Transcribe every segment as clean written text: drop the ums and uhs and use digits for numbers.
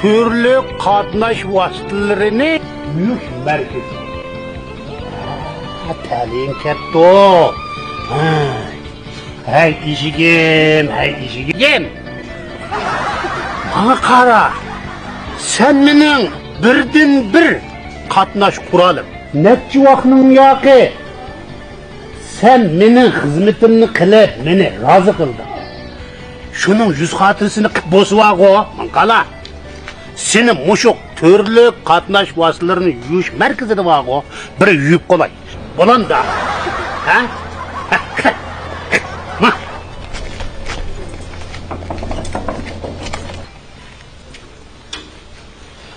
türlü katnaş vasıtalarını yük merkezi. Talin ketto. Hey işigim. Bana kara. Sen benim birden bir katnaş kuralım. Netçi vakının yaki. Sen benim hizmetimni kılıp beni razı kıldın. Şunun yüz hatırısını bozuvağı o. Kala. Senin muşuk türlü katnaş vasıtalarını yüş merkezine vağı o. Bir yük kolay. Olan da. Ha?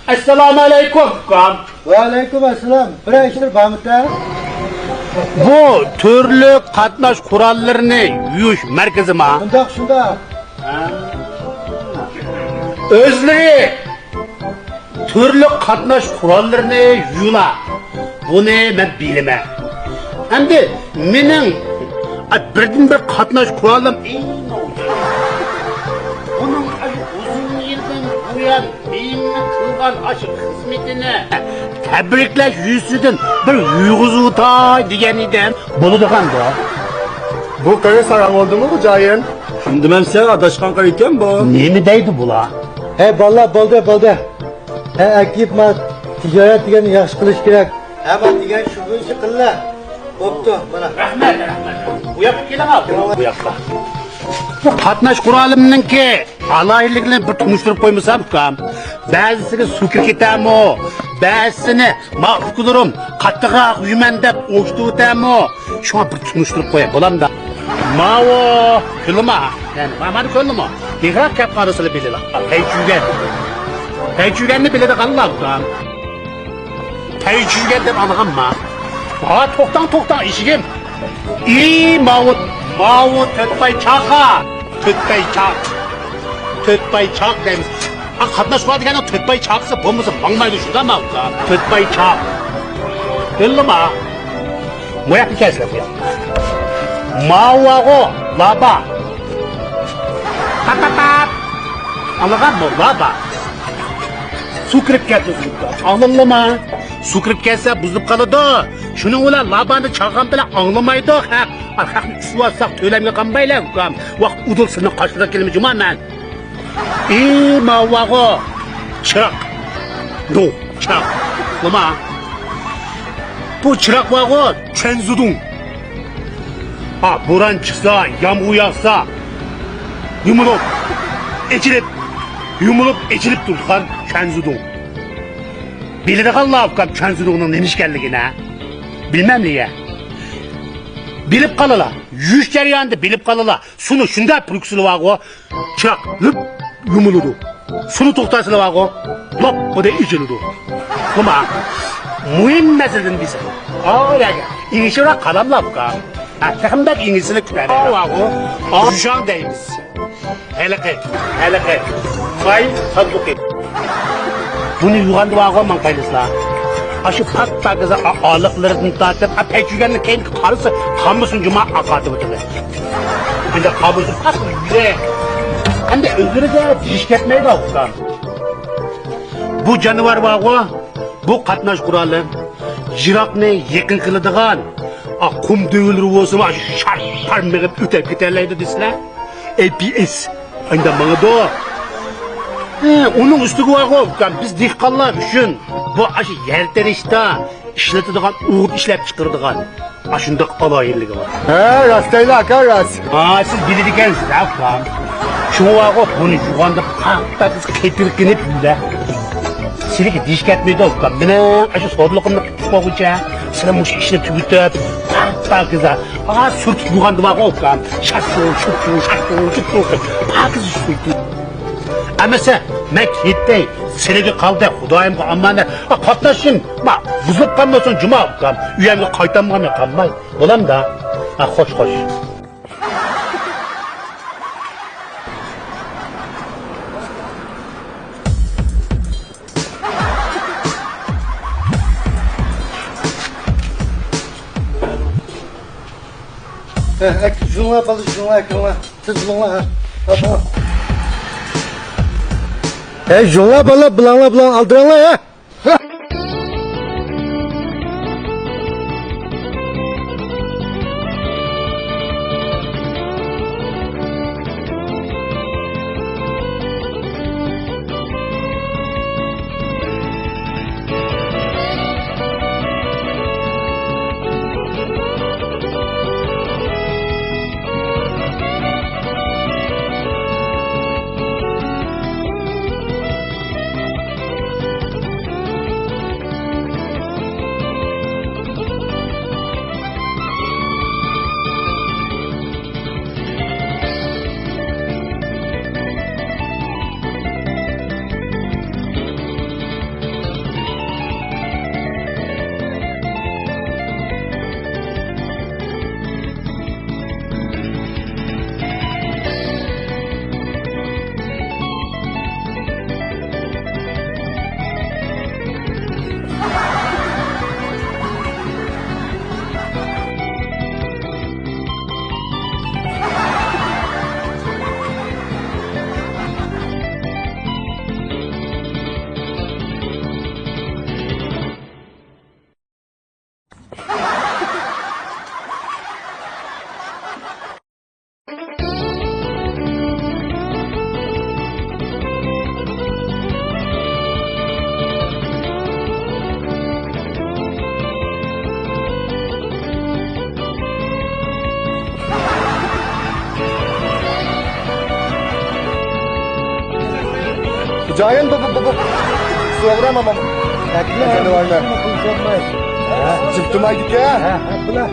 Esselamu aleyküm. Ve aleyküm esselam. Buraya işler Bahmet'te. Bu türlü katnaş kurallarını yüş merkezime. Şunda. Özleri türlü katnaş kurallarını yula. Bunu ben bilmem. Hem de benim birden bir katnaş kuralım. Bunun uzun yıldan buyan benimle kılgan aşık hizmetine tebrikleş yüzüdün bir yüğüzü tay diyen idim. Bunu da kandı. Bu kare saran oldu mu bu cayın? Şimdi ben sen adaşkan karıyken bu. Ne mi deydi bu la? He valla balda. He ekip ma ticaret diyen yaş kılıç gerek. Hemen diyen şu bu işi kılla. Koptu bana. Rahmet. Bu yapıp gelin abi. Bu yapla. Bu katnaş kuralımının ki alaylıkla bir tunuşturup koymasam kam. Bazısını su kirketem o. Bazısını mahkulurum. Kattığa yümen dep oştuğu tem o. Şu an bir tunuşturup koyayım. Olam da. Mavo. Külüma. Yani mamadu külüma. Dikrat kap karısını bilir. Teyçügenni bile de kallar kam. Teyçügen de anıgım ma. Aa toktan işigim. İyi mavut. Mavut tötbay çaka. Tötbay çak demiş. Ha katnaş var diyene tötbay çaksa bombası bakmaydı şurada mı? Tötbay çak. Gülüm ha. Moyak bir kez bu ya. Mavago laba. Tap. Anladın mı? Laba. Su kırıp geldi. Anlama. Su kırıp gelse buzlup kalıdı. Şunun ulan labanı çağın bile anlamaydı. Ha. Arkasını su atsak töylemle kanbayla. Vakt udulsının kaçıda kelime cuma ben. Mavago. Çırak. No. Çırak. Lama. Bu çırak vago. Çenzudun. Ha buran çıksa, yağmur yağsa. Yumulup içilip durkan Çenzudun. Bilirek Allah'ım Çenzudun'un nemişkenliğine. Bilmem niye. Bilip kalıla. Yüz ceryandı bilip kalıla. Sunu şunda pürüksülü var o. Çırak hıp yumuludu. Sunu toktasılı var o. Lop o da içildi. Ama mühim meseleden bize. Ya. İngilizce olarak kalamla bu kadar. Takımda İngilizce kütüphane. Var o. Düşan deyimiz. Helake. Fay tatlık. Bunu yuğandı var o mankaylısı. Aşı pat kıza ağırlıklarını dağıtıp pekügenle kendi karısı kamusun cuma akadı bu tabi. Bir de kamusun pat yüre. Hem de özürü de dişketmeyi de okudan. Bu canavar var o. Bu katnaş kuralı. Jirakne yakın kılıdığan. Kum dövülür olsun. Şar meyip ötep giderleydi disler. APS. Aynı bana da. Onun üstü var o. Biz dihkanlar üçün. Bu aşı yerden işte işletediğin uğur işlep çıkırdığın. Aşındık alayırlığı var. He rastayla akar rast. Siz bilirkensiniz afgan. Şunu var o. Bunu yuğanda pakta kız ketirkinip bile. Siliki dişketmeydi afgan. Bine aşı soruluğumda tutuğa sen bu işini tübütüp pakta kıza. Sürtük yuğanda var o afgan. Şaştın. Pakız üstüydü. Ama sen gitti, senede kaldı, Xudayım ki ammanı, katlaşım, buzlup kalmasın cuma akam, üyemde kaytanmam yakanmay, olam da, hoş. Şunla balı şunla. Siz bunla ha. Tamam. Jonla bala bulan aldıranla ya. Giant bu. Soğuram ama. Ekle var mı? Çıktım haydi ki. Bula.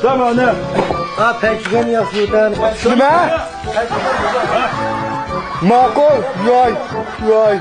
Tamam ne? Ha peşgen yapıyordan. Nime? Makul. Yay.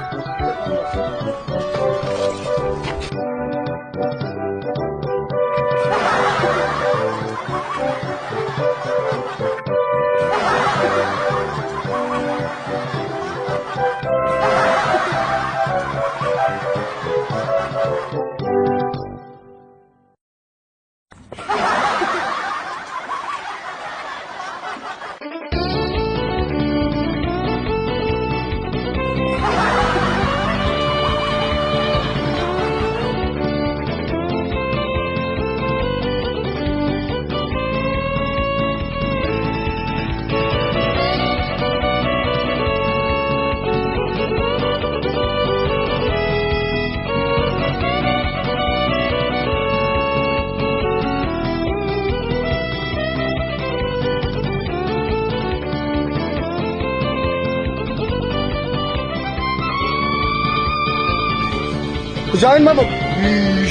Kucağın mı bu?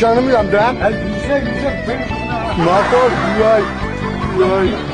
nişanımıyam da. Ha, güzel güzel. Ben Makul, yay, yay.